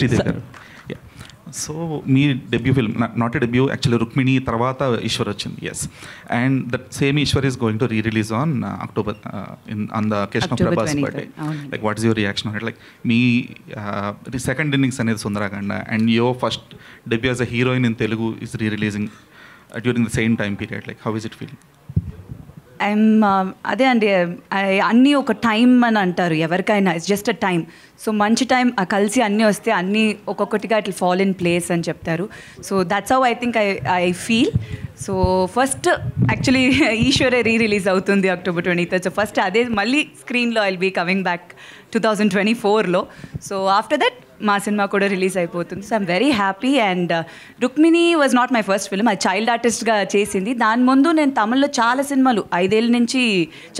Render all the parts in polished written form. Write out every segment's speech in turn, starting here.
Sridevi garu. So మీ debut film, not a debut actually, Rukmini తర్వాత ఈశ్వర్ వచ్చింది. Yes, and that same Eshwar is going to re-release on October on the occasion of Prabhas birthday. Like what is your reaction on it? Like మీ second innings అనేది Sundarakanda and your first debut as a heroine in Telugu is re-releasing during the same time period. Like how is it feeling? అదే అండి, అన్నీ ఒక time అని అంటారు ఎవరికైనా, it's just a time. So మంచి టైం కలిసి అన్నీ వస్తే అన్నీ ఒక్కొక్కటిగా ఇట్లా ఫాల్ ఇన్ ప్లేస్ అని చెప్తారు. So that's how I think I feel. So first actually ఈశ్వరే రీ-రిలీజ్ అవుతుంది October 23rd. సో ఫస్ట్ అదే మళ్ళీ స్క్రీన్లో I will be coming back 2024లో. సో ఆఫ్టర్ దట్ మా సినిమా కూడా రిలీజ్ అయిపోతుంది. So I'm very happy. And Rukmini was not my first film, అది చైల్డ్ ఆర్టిస్ట్గా చేసింది. దాని ముందు నేను తమిళ్లో చాలా సినిమాలు 5 ఏళ్ళ నుంచి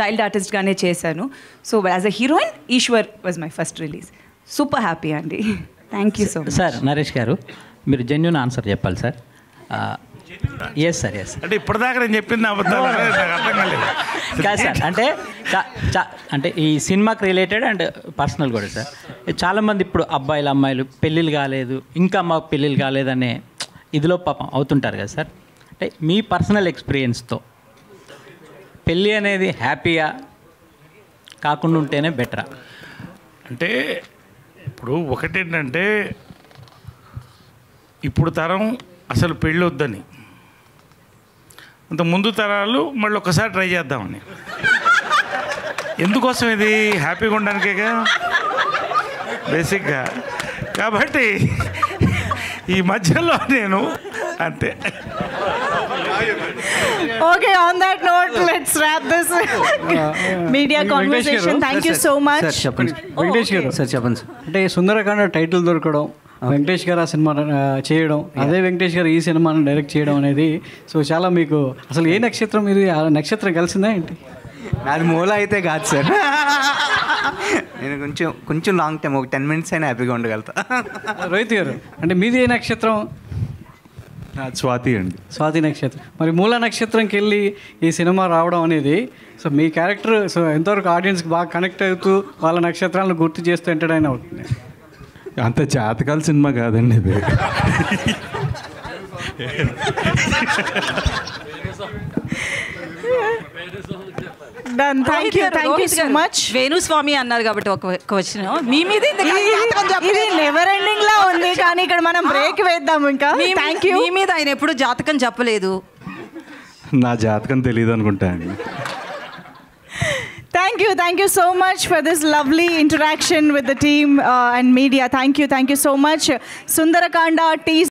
చైల్డ్ ఆర్టిస్ట్గానే చేశాను. So as a heroine Eshwar was my first release. Super happy అండి. Thank you so much. Sir Naresh garu, మీరు జెన్యూన్ ఆన్సర్ చెప్పాలి సార్. Yes sir, yes. అంటే ఇప్పటిదాకా నేను చెప్పింది అర్థం కాలేదు కాదు సార్, అంటే ఈ సినిమాకి రిలేటెడ్ అండ్ పర్సనల్ కూడా సార్. చాలామంది ఇప్పుడు అబ్బాయిలు అమ్మాయిలు పెళ్ళిళ్ళు కాలేదు, ఇంకా మాకు పెళ్ళిళ్ళు కాలేదనే ఇదిలో పాపం అవుతుంటారు కదా సార్. అంటే మీ పర్సనల్ ఎక్స్పీరియన్స్తో పెళ్ళి అనేది హ్యాపీగా కాకుండా ఉంటేనే బెటరా? అంటే ఇప్పుడు ఒకటేంటంటే ఇప్పుడు తరం అసలు పెళ్ళి వద్దని, అంత ముందు తరాలు మళ్ళీ ఒక్కసారి ట్రై చేద్దామని. ఎందుకోసం ఇది హ్యాపీగా ఉండడానికేగా బేసిక్గా. కాబట్టి ఈ మధ్యలో నేను అంతే. Okay, on that note, let's wrap this media conversation. Thank you so much. Sir చెప్పండి. వెంకటేష్ గారు సార్ చెప్పండి సార్. అంటే సుందరకాండ టైటిల్ దొరకడం, వెంకటేష్ గారు ఆ సినిమా చేయడం, అదే వెంకటేష్ గారు ఈ సినిమాను డైరెక్ట్ చేయడం అనేది సో చాలా మీకు అసలు ఏ నక్షత్రం ఇది? ఆ నక్షత్రం కలిసిందా ఏంటి? నాది మూల అయితే కాదు సార్. నేను కొంచెం లాంగ్ టైం, ఒక 10 minutes అయినా హ్యాపీగా ఉండగలుగుతా. రోహిత్ గారు, అంటే మీది ఏ నక్షత్రం? స్వాతి అండి. స్వాతి నక్షత్రం. మరి మూల నక్షత్రంకి వెళ్ళి ఈ సినిమా రావడం అనేది సో మీ క్యారెక్టర్ సో ఎంతవరకు ఆడియన్స్కి బాగా కనెక్ట్ అవుతూ వాళ్ళ నక్షత్రాలను గుర్తు చేస్తూ ఎంటర్టైన్ అవుతుంది? అంత జాతకాల సినిమా కాదండి ఇది. Done. Thank you so much. Venu Swamy అన్నారు కాబట్టి ఒక క్వశ్చన్ మీ మీద ఇది నెవర్ ఎండింగ్ లా ఉంది, కానీ ఇక్కడ మనం బ్రేక్ వేద్దాం. ఇంకా థ్యాంక్ యూ. మీ మీద ఆయన ఎప్పుడు జాతకం చెప్పలేదు. నా జాతకం తెలియదు అనుకుంటా అండి. Thank you so much for this lovely interaction with the team and media. Thank you so much. Sundarakanda teaser